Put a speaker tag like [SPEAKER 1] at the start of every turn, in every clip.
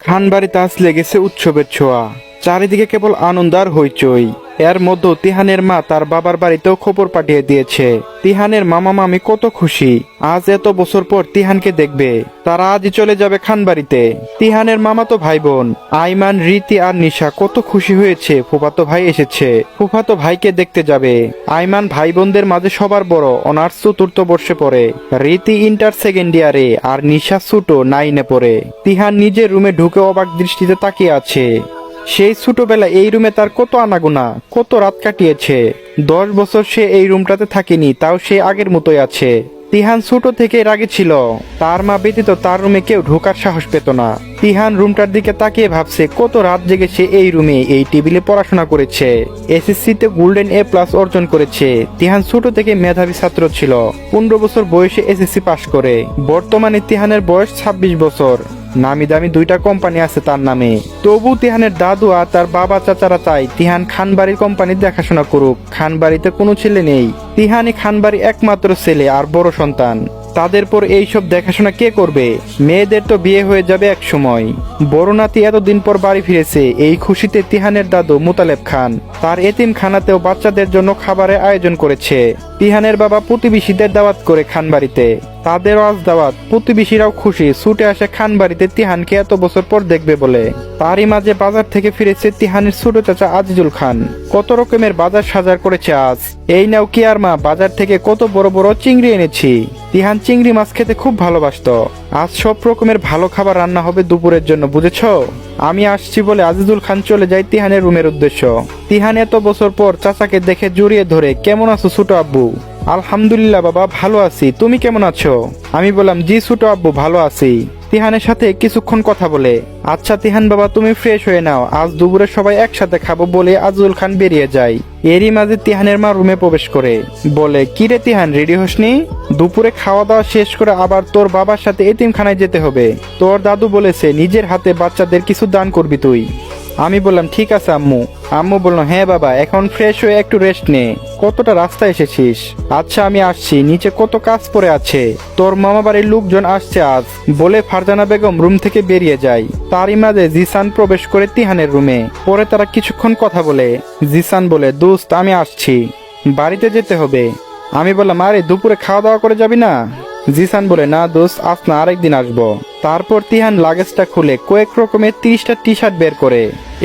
[SPEAKER 1] খানবাড়িতে আজ লেগেছে উৎসবের ছোঁয়া। চারিদিকে কেবল আনন্দ আর হইচই। এর মধ্যে তিহানের মা তার বাবার বাড়িতেও খবর পাঠিয়ে দিয়েছে। তিহানের মামা মামি কত খুশি, আজ এত বছর পর তিহানকে দেখবে। তারা আজই চলে যাবে খানবাড়িতে। তিহানের মামাতো ভাই বোন আইমান, রীতি আর নিশা কত খুশি হয়েছে ফুফাতো ভাই এসেছে। ফুফাতো ভাইকে দেখতে যাবে। আইমান ভাই বোনদের মাঝে সবার বড়, অনার্স চতুর্থ বর্ষে পড়ে। রীতি ইন্টার সেকেন্ড ইয়ারে আর নিশা ছোট 9-এ পড়ে। তিহান নিজের রুমে ঢুকে অবাক দৃষ্টিতে তাকিয়ে আছে। সেই ছোটবেলা এই রুমে তার কত আনাগোনা, কত রাত কাটিয়েছে। 10 বছর সে এই রুমটাতে থাকেনি, তাও সে আগের মতোই আছে। তিহান ছোট থেকে রাগে ছিল। তার মা ব্যতীত তার রুমে কেউ ঢোকার সাহস পেত না। তিহান রুমটার দিকে তাকিয়ে ভাবছে কত রাত জেগে সে এই রুমে এই টেবিলে পড়াশোনা করেছে। এসএসসিতে গোল্ডেন A+ অর্জন করেছে। তিহান ছোট থেকে মেধাবী ছাত্র ছিল। 15 বছর বয়সে এসএসসি পাশ করে। বর্তমানে তিহানের বয়স 26 বছর। নামি দামি 2টা কোম্পানি আছে তার নামে। তবু তিহানের দাদু আর তার বাবা চাচারা চায় তিহান খানবাড়ির কোম্পানি দেখাশোনা করুক। খানবাড়িতে কোনো ছেলে নেই। তিহানি খানবাড়ির একমাত্র ছেলে আর বড় সন্তান। তাদের পর এইসব দেখাশোনা কে করবে? মেয়েদের তো বিয়ে হয়ে যাবে এক সময়। বড় নাতি এতদিন পর বাড়ি ফিরেছে, এই খুশিতে তিহানের দাদু মুতালেব খান তার এতিমখানাতেও বাচ্চাদের জন্য খাবারের আয়োজন করেছে। তিহানের বাবা প্রতিবেশীদের দাওয়াত করে খানবাড়িতে। তাদেরও আজ দাওয়াত। প্রতিবেশীরাও খুশি, ছুটে আসে খানবাড়িতে তিহানকে এত বছর পর দেখবে বলে। তারই মাঝে বাজার থেকে ফিরেছে তিহানের ছোট চাচা আজিজুল খান। কত রকমের বাজার সাজার করেছে আজ। এই নাও কি আর মা, বাজার থেকে কত বড় বড় চিংড়ি এনেছি। তিহান চিংড়ি মাছ খেতে খুব ভালোবাসতো। আজ সব রকমের ভালো খাবার রান্না হবে দুপুরের জন্য, বুঝেছো? আমি আসছি বলে আজিজুল খান চলে যায় তিহানের রুমের উদ্দেশ্য। তিহান এত বছর পর চাচাকে দেখে জড়িয়ে ধরে, কেমন আছো ছোট আব্বু? আলহামদুলিল্লাহ বাবা, ভালো আছি। তুমি কেমন আছো? আমি বললাম, জি ছোট আব্বু, ভালো আছি। তিহানের সাথে কিছুক্ষণ কথা বলে, আচ্ছা তিহান বাবা তুমি ফ্রেশ হয়ে নাও, আজ দুপুরে সবাই একসাথে খাবো বলে আজিজুল খান বেরিয়ে যায়। এরই মাঝে তিহানের মা রুমে প্রবেশ করে বলে, কিরে তিহান, রেডি হসনি? দুপুরে খাওয়া দাওয়া শেষ করে আবার তোর বাবার সাথে এতিমখানায় যেতে হবে। তোর দাদু বলেছে নিজের হাতে বাচ্চাদের কিছু দান করবি তুই। আমি বললাম, ঠিক আছে আম্মু। আম্মু বলল, হ্যাঁ বাবা, এখন ফ্রেশ হয়ে একটু রেস্ট নে। কতটা রাস্তা এসেছিস? আচ্ছা আমি আসছি, নিচে কত কাজ পড়ে আছে। তোর মামা বাড়ির লোকজন আসছে আজ বলে ফারজানা বেগম রুম থেকে বেরিয়ে যায়। তারই মাঝে জিসান প্রবেশ করে তিহানের রুমে। পরে তারা কিছুক্ষণ কথা বলে। জিসান বলে, দোস্ত আমি আসছি, বাড়িতে যেতে হবে। আমি বললাম, আরে দুপুরে খাওয়া দাওয়া করে যাবি না? জিসান বলে, না দোস্ত, আজ না, আরেকদিন আসবো। তারপর তিহান লাগেজটা খুলে কয়েক রকমের 30টা টি-শার্ট বের করে।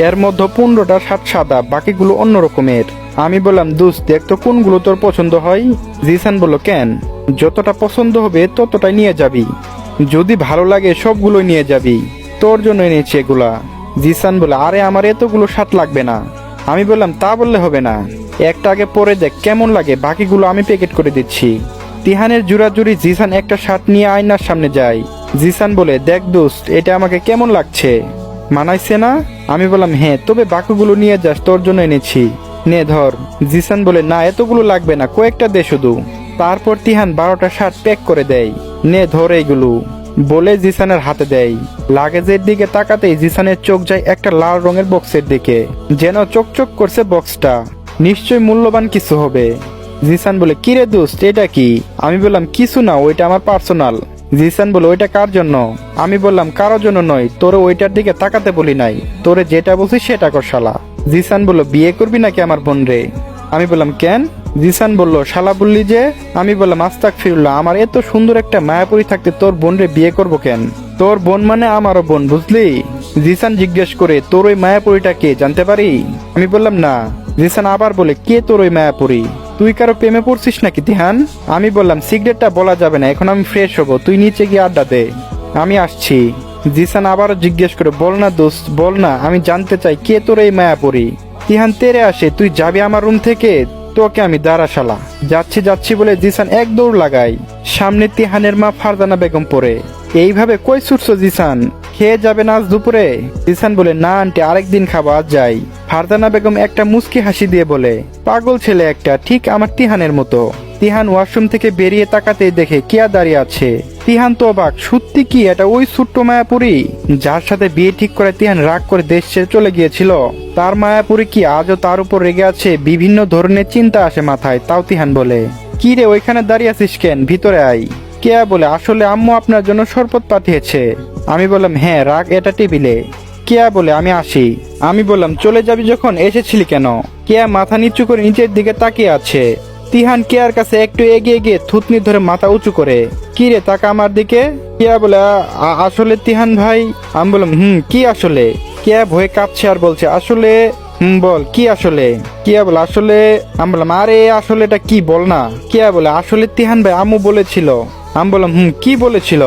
[SPEAKER 1] এর মধ্যে 15টা শার্ট সাদা, বাকিগুলো অন্য রকমের। আমি বললাম, দোস্ত দেখ তো কোনগুলো তোর পছন্দ হয়। জিসান বলল, কেন? যতটা পছন্দ হবে ততটাই নিয়ে যাবি, যদি ভালো লাগে সবগুলো নিয়ে যাবি, তোর জন্য এনেছি এগুলা। জিসান বলে, আরে আমার এতগুলো শার্ট লাগবে না। আমি বললাম, তা বললে হবে না, একটা আগে পরে দেখ কেমন লাগে, বাকিগুলো আমি প্যাকেট করে দিচ্ছি। তিহানের জোরাজুরি জিসান একটা শার্ট নিয়ে আয়নার সামনে যায়। জিসান বলে, দেখ দোস্ত, এটা আমাকে কেমন লাগছে, মানাইছে না? আমি বললাম, হ্যাঁ, তবে বাকিগুলো নিয়ে যাস, তোর জন্য এনেছি, নে ধর। জিসান বলে, না এতগুলো লাগবে না, কয়েকটা দে শুধু। তারপর তিহান 12টা শার্ট প্যাক করে দেয়। নে ধর এইগুলো বলে জিসানের হাতে দেয়। লাগেজের দিকে তাকাতেই জিসানের চোখ যায় একটা লাল রঙের বক্সের দিকে, যেন চকচক করছে বক্সটা, নিশ্চয় মূল্যবান কিছু হবে। জিসান বলে, কিরে দোস্ত এটা কি? আমি বললাম, কিছু না, ওইটা আমার পার্সোনাল। জিসান বলে, ওইটা কার জন্য? আমি বললাম, কারোর জন্য নয়, তোরে ওইটার দিকে তাকাতে বলি নাই, তোরে যেটা বলছি সেটা কর শালা। জিসান বলল, বিয়ে করবি নাকি আমার বোন রে? আমি বললাম, কেন? জিসান বলল, শালা বললি যে। আমি বললাম, আস্তাগফিরুল্লাহ, আমার এত সুন্দর একটা মায়াপুরী থাকতে তোর বোন রে বিয়ে করবো কেন? তোর বোন মানে আমারও বোন, বুঝলি? জিসান জিজ্ঞেস করে, তোর ওই মায়াপুরীটা কে, জানতে পারি? আমি বললাম, না। জিসান আবার বলে, কে তোর ওই মায়াপুরী? তুই কারো প্রেমে পড়ছিস নাকি তিহান? আমি বললাম, সিগারেটটা বলা যাবে না, এখন আমি ফ্রেশ হবো, তুই নিচে গিয়ে আড্ডা দে, আমি আসছি। জিসান আবারও জিজ্ঞেস করে, বল না দোস্ত, বল না, আমি জানতে চাই কে তোর এই মায়াপুরী। তিহান তেরে আসে, তুই যাবি আমার রুম থেকে? তোকে আমি দাঁড়া শালা। যাচ্ছি যাচ্ছি বলে জিসান এক দৌড় লাগায়। সামনে তিহানের মা ফারজানা বেগম পড়ে। এইভাবে কই ছুটছো জিসান, খেয়ে যাবে না আজ দুপুরে? জিসান বলে, না আন্টি, আরেকদিন খাবো, আজ যাই। ফারজানা বেগম একটা মুচকি হাসি দিয়ে বলে, পাগল ছেলে একটা, ঠিক আমার তিহানের মতো। তিহান ওয়াশরুম থেকে বেরিয়ে তাকাতেই দেখে কেয়া দাঁড়িয়ে আছে। তিহান তো অবাক, সত্যি কি এটা ওই ছোট্ট মায়াপুরী যার সাথে বিয়ে ঠিক করে তিহান রাগ করে দেশ ছেড়ে চলে গিয়েছিল? তার মায়াপুরী কি আজও তার উপর রেগে আছে? বিভিন্ন ধরনের চিন্তা আসে মাথায়। তাও তিহান বলে, কি রে ওইখানে দাঁড়িয়ে আছিস কেন, ভিতরে আয়। কেয়া বলে, আসলে আম্মু আপনার জন্য শরবত পাঠিয়েছে। আমি বললাম, হ্যাঁ রাখ এটা টেবিলে। কেয়া বলে, আমি আসি। আমি বললাম, চলে যাবি যখন এসেছিলি কেন? কেয়া মাথা নিচু করে নিচের দিকে তাকিয়ে আছে। তিহান কেয়ার কাছে একটু এগিয়ে গিয়ে থুতনি ধরে মাথা উঁচু করে, কি রে তাকা আমার দিকে। কেয়া বলে, আসলে তিহান ভাই। আমি বললাম, কি আসলে? কেয়া ভয়ে কাঁপছে আর বলছে, আসলে বল কি আসলে? কেয়া বলে, আসলে। আমি বললাম, আরে আসলে এটা কি বল না। কেয়া বলে, আসলে তিহান ভাই আম্মু বলেছিল। আমি বললাম, কি বলেছিল?